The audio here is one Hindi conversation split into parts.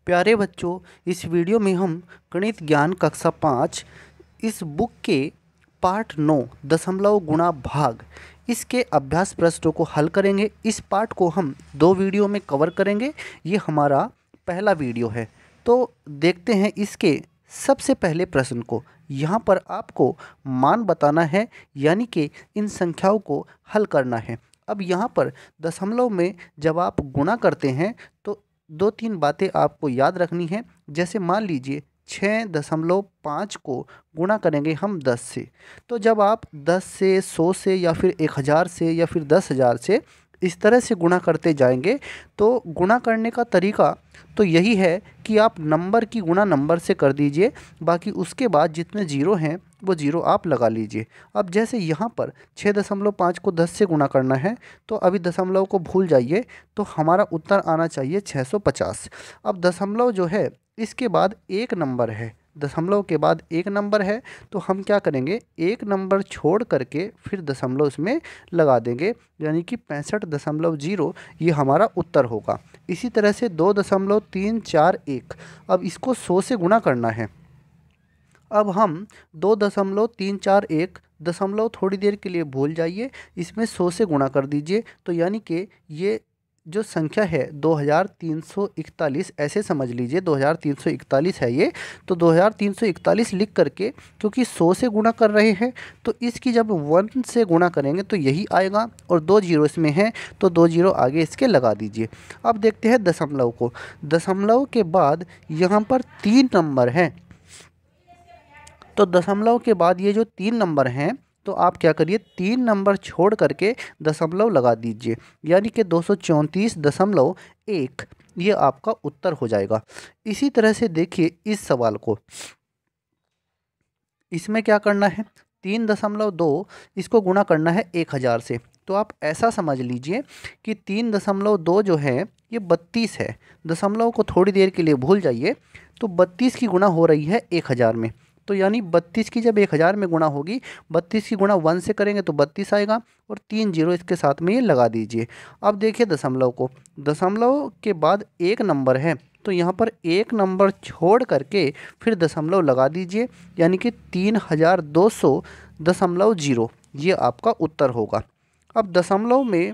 प्यारे बच्चों, इस वीडियो में हम गणित ज्ञान कक्षा 5 इस बुक के पाठ 9 दशमलव गुणा भाग इसके अभ्यास प्रश्नों को हल करेंगे। इस पाठ को हम 2 वीडियो में कवर करेंगे। ये हमारा पहला वीडियो है। तो देखते हैं इसके सबसे पहले प्रश्न को। यहाँ पर आपको मान बताना है, यानी कि इन संख्याओं को हल करना है। अब यहाँ पर दशमलव में जब आप गुणा करते हैं तो 2-3 बातें आपको याद रखनी है। जैसे मान लीजिए 6.5 को गुणा करेंगे हम 10 से, तो जब आप 10 से, 100 से या फिर 1000 से या फिर 10,000 से इस तरह से गुणा करते जाएंगे तो गुणा करने का तरीका तो यही है कि आप नंबर की गुणा नंबर से कर दीजिए, बाकी उसके बाद जितने जीरो हैं वो जीरो आप लगा लीजिए। अब जैसे यहाँ पर 6.5 को 10 से गुणा करना है तो अभी दशमलव को भूल जाइए, तो हमारा उत्तर आना चाहिए 650। अब दशमलव जो है इसके बाद एक नंबर है, दशमलव के बाद एक नंबर है, तो हम क्या करेंगे, एक नंबर छोड़ करके फिर दशमलव इसमें लगा देंगे, यानी कि 65.0 ये हमारा उत्तर होगा। इसी तरह से 2.341, अब इसको 100 से गुणा करना है। अब हम 2.341 दशमलव थोड़ी देर के लिए भूल जाइए, इसमें 100 से गुणा कर दीजिए, तो यानी कि ये जो संख्या है 2341 ऐसे समझ लीजिए, 2341 है ये। तो 2341 लिख करके, क्योंकि 100 से गुणा कर रहे हैं तो इसकी जब 1 से गुणा करेंगे तो यही आएगा, और 2 जीरो इसमें हैं तो 2 जीरो आगे इसके लगा दीजिए। अब देखते हैं दशमलव को। दशमलव के बाद यहाँ पर 3 नंबर हैं, तो दशमलव के बाद ये जो 3 नंबर हैं तो आप क्या करिए, 3 नंबर छोड़ करके दशमलव लगा दीजिए, यानी कि 234.1 ये आपका उत्तर हो जाएगा। इसी तरह से देखिए इस सवाल को, इसमें क्या करना है, 3.2 इसको गुणा करना है 1000 से। तो आप ऐसा समझ लीजिए कि 3.2 जो है ये 32 है। दशमलव को थोड़ी देर के लिए भूल जाइए, तो 32 की गुणा हो रही है 1000 में, तो यानी 32 की जब 1000 में गुणा होगी, 32 की गुणा 1 से करेंगे तो 32 आएगा, और 3 जीरो इसके साथ में ये लगा दीजिए। अब देखिए दशमलव को, दशमलव के बाद एक नंबर है तो यहाँ पर एक नंबर छोड़ करके फिर दशमलव लगा दीजिए, यानी कि 3200.0 ये आपका उत्तर होगा। अब दशमलव में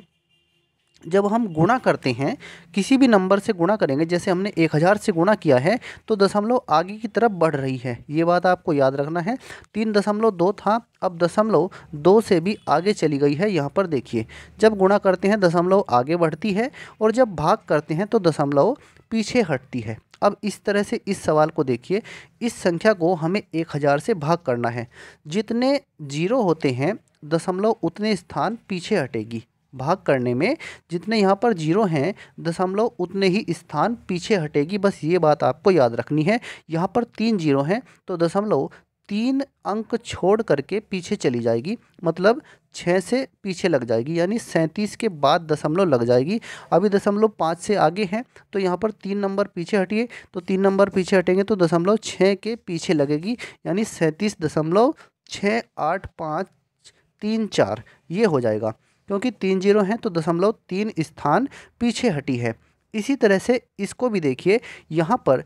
जब हम गुणा करते हैं, किसी भी नंबर से गुणा करेंगे, जैसे हमने 1000 से गुणा किया है तो दशमलव आगे की तरफ बढ़ रही है, ये बात आपको याद रखना है। 3.2 था, अब दशमलव 2 से भी आगे चली गई है। यहाँ पर देखिए, जब गुणा करते हैं दशमलव आगे बढ़ती है, और जब भाग करते हैं तो दशमलव पीछे हटती है। अब इस तरह से इस सवाल को देखिए, इस संख्या को हमें 1000 से भाग करना है। जितने जीरो होते हैं दशमलव उतने स्थान पीछे हटेगी। भाग करने में जितने यहाँ पर जीरो हैं दशमलव उतने ही स्थान पीछे हटेगी, बस ये बात आपको याद रखनी है। यहाँ पर 3 जीरो हैं तो दशमलव 3 अंक छोड़ करके पीछे चली जाएगी, मतलब 6 से पीछे लग जाएगी, यानी 37 के बाद दशमलव लग जाएगी। अभी दशमलव 5 से आगे हैं तो यहाँ पर 3 नंबर पीछे हटिए, तो 3 नंबर पीछे हटेंगे तो दशमलव 6 के पीछे लगेगी, यानी 37.68534 ये हो जाएगा। क्योंकि 3 जीरो हैं तो दशमलव 3 स्थान पीछे हटी है। इसी तरह से इसको भी देखिए, यहाँ पर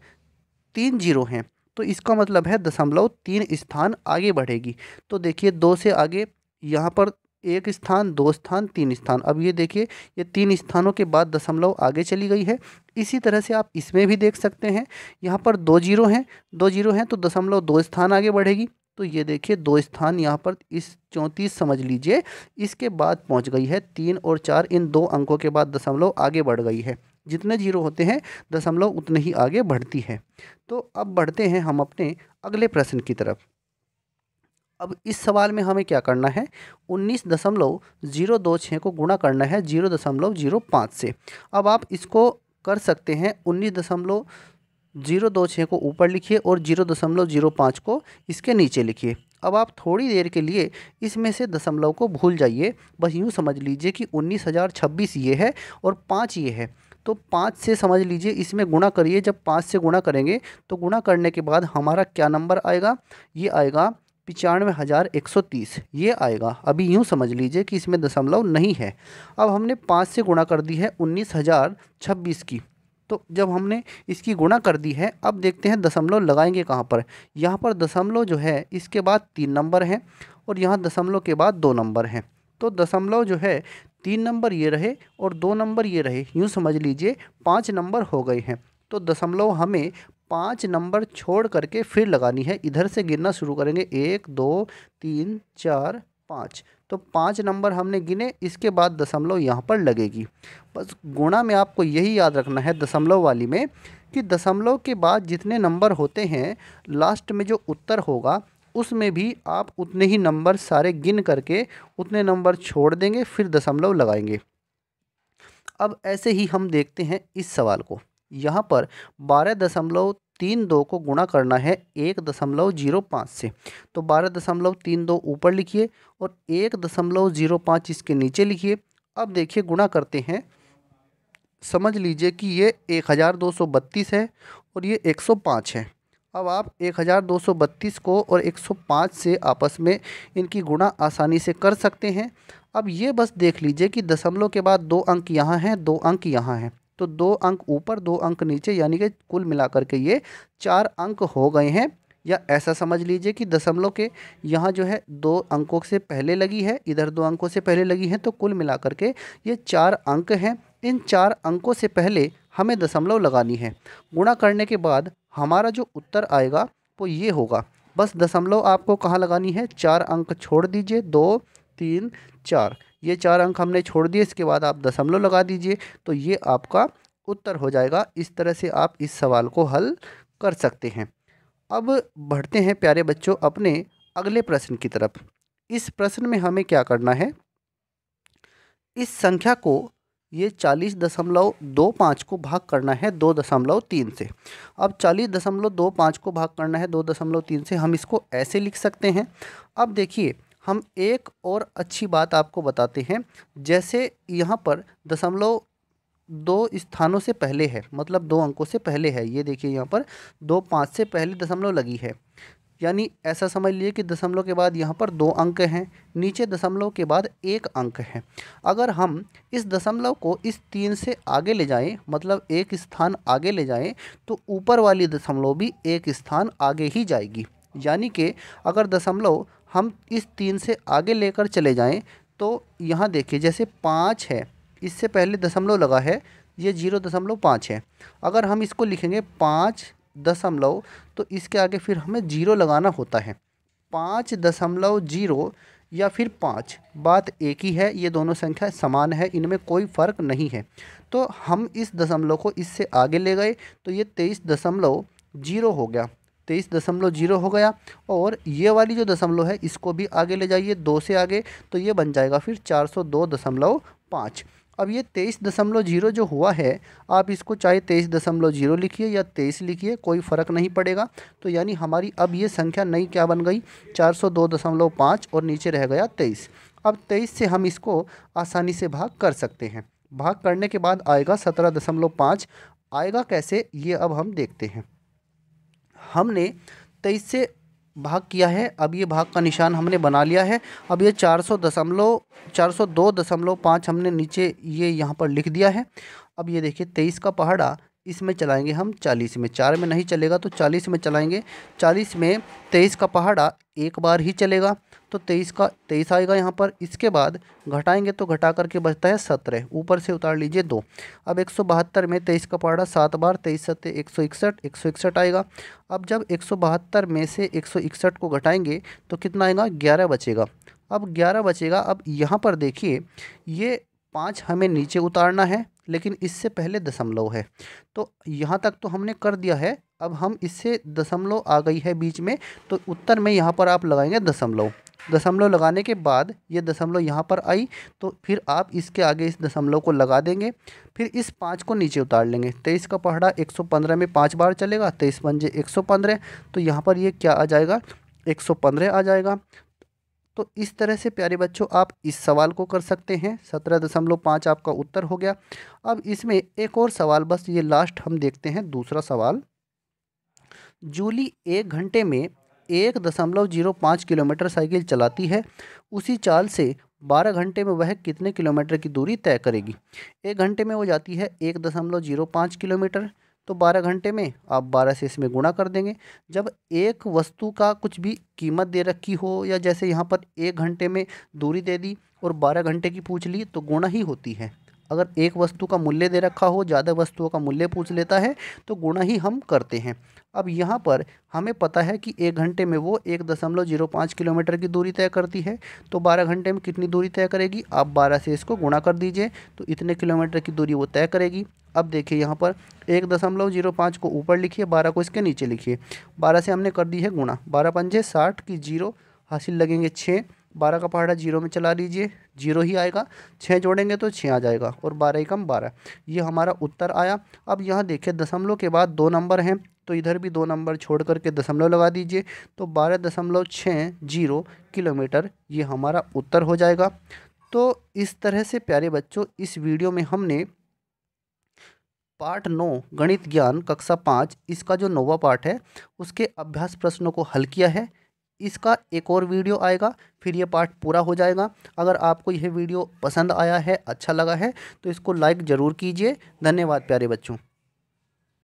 3 जीरो हैं तो इसका मतलब है दशमलव 3 स्थान आगे बढ़ेगी। तो देखिए 2 से आगे यहाँ पर 1 स्थान, 2 स्थान, 3 स्थान। अब ये देखिए, ये 3 स्थानों के बाद दशमलव आगे चली गई है। इसी तरह से आप इसमें भी देख सकते हैं, यहाँ पर 2 जीरो हैं, 2 जीरो हैं तो दशमलव 2 स्थान आगे बढ़ेगी। तो ये देखिए 2 स्थान यहाँ पर इस 34 समझ लीजिए, इसके बाद पहुँच गई है। 3 और 4 इन 2 अंकों के बाद दशमलव आगे बढ़ गई है। जितने जीरो होते हैं दशमलव उतने ही आगे बढ़ती है। तो अब बढ़ते हैं हम अपने अगले प्रश्न की तरफ। अब इस सवाल में हमें क्या करना है, 19.026 को गुणा करना है 0.05 से। अब आप इसको कर सकते हैं, 19.026 को ऊपर लिखिए और 0.05 को इसके नीचे लिखिए। अब आप थोड़ी देर के लिए इसमें से दशमलव को भूल जाइए, बस यूँ समझ लीजिए कि 19,026 ये है और 5 ये है। तो 5 से समझ लीजिए इसमें गुणा करिए, जब 5 से गुणा करेंगे तो गुणा करने के बाद हमारा क्या नंबर आएगा, ये आएगा 95,130 ये आएगा। अभी यूँ समझ लीजिए कि इसमें दशमलव नहीं है। अब हमने 5 से गुणा कर दी है 19,026 की, तो जब हमने इसकी गुणा कर दी है, अब देखते हैं दशमलव लगाएंगे कहाँ पर। यहाँ पर दशमलव जो है इसके बाद 3 नंबर हैं और यहाँ दशमलव के बाद 2 नंबर हैं। तो दशमलव जो है 3 नंबर ये रहे और 2 नंबर ये रहे, यूँ समझ लीजिए 5 नंबर हो गए हैं। तो दशमलव हमें 5 नंबर छोड़ करके फिर लगानी है। इधर से गिनना शुरू करेंगे, 1 2 3 4 5। तो 5 नंबर हमने गिने, इसके बाद दशमलव यहाँ पर लगेगी। बस गुणा में आपको यही याद रखना है दशमलव वाली में, कि दशमलव के बाद जितने नंबर होते हैं लास्ट में जो उत्तर होगा उसमें भी आप उतने ही नंबर सारे गिन करके उतने नंबर छोड़ देंगे, फिर दशमलव लगाएंगे। अब ऐसे ही हम देखते हैं इस सवाल को। यहाँ पर 12.32 को गुणा करना है 1.05 से। तो 12.32 ऊपर लिखिए और 1.05 इसके नीचे लिखिए। अब देखिए गुणा करते हैं, समझ लीजिए कि ये 1232 है और ये 105 है। अब आप 1232 को और 105 से आपस में इनकी गुणा आसानी से कर सकते हैं। अब ये बस देख लीजिए कि दशमलव के बाद 2 अंक यहाँ हैं, 2 अंक यहाँ हैं, तो 2 अंक ऊपर 2 अंक नीचे, यानी कि कुल मिलाकर के ये 4 अंक हो गए हैं। या ऐसा समझ लीजिए कि दशमलव के यहाँ जो है 2 अंकों से पहले लगी है, इधर 2 अंकों से पहले लगी है, तो कुल मिलाकर के ये 4 अंक हैं। इन 4 अंकों से पहले हमें दशमलव लगानी है। गुणा करने के बाद हमारा जो उत्तर आएगा वो ये होगा। बस दशमलव आपको कहाँ लगानी है, 4 अंक छोड़ दीजिए, 2 3 4, ये 4 अंक हमने छोड़ दिए, इसके बाद आप दशमलव लगा दीजिए, तो ये आपका उत्तर हो जाएगा। इस तरह से आप इस सवाल को हल कर सकते हैं। अब बढ़ते हैं प्यारे बच्चों अपने अगले प्रश्न की तरफ। इस प्रश्न में हमें क्या करना है, इस संख्या को ये 40.25 को भाग करना है 2.3 से। अब 40.25 को भाग करना है 2.3 से, हम इसको ऐसे लिख सकते हैं। अब देखिए हम एक और अच्छी बात आपको बताते हैं, जैसे यहाँ पर दशमलव 2 स्थानों से पहले है, मतलब 2 अंकों से पहले है। ये देखिए यहाँ पर 2 5 से पहले दशमलव लगी है, यानी ऐसा समझ लीजिए कि दशमलव के बाद यहाँ पर 2 अंक हैं, नीचे दशमलव के बाद 1 अंक है। अगर हम इस दशमलव को इस 3 से आगे ले जाएं, मतलब एक स्थान आगे ले जाएं, तो ऊपर वाली दशमलव भी एक स्थान आगे ही जाएगी। यानी कि अगर दशमलव हम इस 3 से आगे लेकर चले जाएं, तो यहाँ देखिए जैसे 5 है, इससे पहले दशमलव लगा है, ये 0.5 है। अगर हम इसको लिखेंगे 5 दशमलव, तो इसके आगे फिर हमें 0 लगाना होता है। 5.0 या फिर 5, बात एक ही है, ये दोनों संख्या समान है, इनमें कोई फ़र्क नहीं है। तो हम इस दशमलव को इससे आगे ले गए, तो ये 23.0 हो गया, 23.0 हो गया। और ये वाली जो दशमलव है इसको भी आगे ले जाइए 2 से आगे, तो ये बन जाएगा फिर 402.5। अब ये 23.0 जो हुआ है, आप इसको चाहे 23.0 लिखिए या 23 लिखिए, कोई फ़र्क नहीं पड़ेगा। तो यानी हमारी अब ये संख्या नई क्या बन गई, 402.5 और नीचे रह गया 23। अब 23 से हम इसको आसानी से भाग कर सकते हैं। भाग करने के बाद आएगा 17.5। आएगा कैसे, ये अब हम देखते हैं। हमने 23 से भाग किया है, अब ये भाग का निशान हमने बना लिया है। अब ये 402.5 हमने नीचे ये यहाँ पर लिख दिया है। अब ये देखिए 23 का पहाड़ा, इसमें चलाएंगे हम 40 में, 4 में नहीं चलेगा तो 40 में चलाएंगे। 40 में 23 का पहाड़ा एक बार ही चलेगा, तो 23 आएगा यहाँ पर। इसके बाद घटाएंगे तो घटा करके बचता है 17, ऊपर से उतार लीजिए 2। अब 172 में 23 का पहाड़ा 7 बार, 23 7 161, 161 आएगा। अब जब 172 में से 161 को घटाएंगे तो कितना आएगा, 11 बचेगा। अब 11 बचेगा। अब यहाँ पर देखिए ये 5 हमें नीचे उतारना है, लेकिन इससे पहले दशमलव है, तो यहाँ तक तो हमने कर दिया है। अब हम इससे दशमलव आ गई है बीच में, तो उत्तर में यहाँ पर आप लगाएंगे दशमलव। दशमलव लगाने के बाद ये दशमलव यहाँ पर आई, तो फिर आप इसके आगे इस दशमलव को लगा देंगे, फिर इस 5 को नीचे उतार लेंगे। 23 का पहाड़ा 115 में 5 बार चलेगा, 23 पंजे 115, तो यहाँ पर ये क्या आ जाएगा, 115 आ जाएगा। तो इस तरह से प्यारे बच्चों आप इस सवाल को कर सकते हैं। 17.5 आपका उत्तर हो गया। अब इसमें एक और सवाल, बस ये लास्ट हम देखते हैं, दूसरा सवाल। जूली 1 घंटे में 1.05 किलोमीटर साइकिल चलाती है। उसी चाल से 12 घंटे में वह कितने किलोमीटर की दूरी तय करेगी। 1 घंटे में वो जाती है 1.05 किलोमीटर। तो 12 घंटे में आप 12 से इसमें गुणा कर देंगे। जब एक वस्तु का कुछ भी कीमत दे रखी हो, या जैसे यहाँ पर 1 घंटे में दूरी दे दी और 12 घंटे की पूछ ली, तो गुणा ही होती है। अगर एक वस्तु का मूल्य दे रखा हो, ज़्यादा वस्तुओं का मूल्य पूछ लेता है, तो गुणा ही हम करते हैं। अब यहाँ पर हमें पता है कि 1 घंटे में वो 1.05 किलोमीटर की दूरी तय करती है। तो 12 घंटे में कितनी दूरी तय करेगी, आप 12 से इसको गुणा कर दीजिए, तो इतने किलोमीटर की दूरी वो तय करेगी। अब देखिए यहाँ पर 1.05 को ऊपर लिखिए, 12 को इसके नीचे लिखिए। 12 से हमने कर दी है गुणा, 12 पंजे 60 की जीरो हासिल लगेंगे 6। 12 का पहाड़ा जीरो में चला लीजिए, जीरो ही आएगा। 6 जोड़ेंगे तो 6 आ जाएगा, और 12 ही कम 12, ये हमारा उत्तर आया। अब यहाँ देखिए दशमलव के बाद 2 नंबर हैं, तो इधर भी 2 नंबर छोड़ करके दशमलव लगा दीजिए, तो 12.60 किलोमीटर ये हमारा उत्तर हो जाएगा। तो इस तरह से प्यारे बच्चों, इस वीडियो में हमने पार्ट 9 गणित ज्ञान कक्षा 5 इसका जो 9वां पार्ट है उसके अभ्यास प्रश्नों को हल किया है। इसका एक और वीडियो आएगा, फिर ये पार्ट पूरा हो जाएगा। अगर आपको यह वीडियो पसंद आया है, अच्छा लगा है, तो इसको लाइक ज़रूर कीजिए। धन्यवाद प्यारे बच्चों।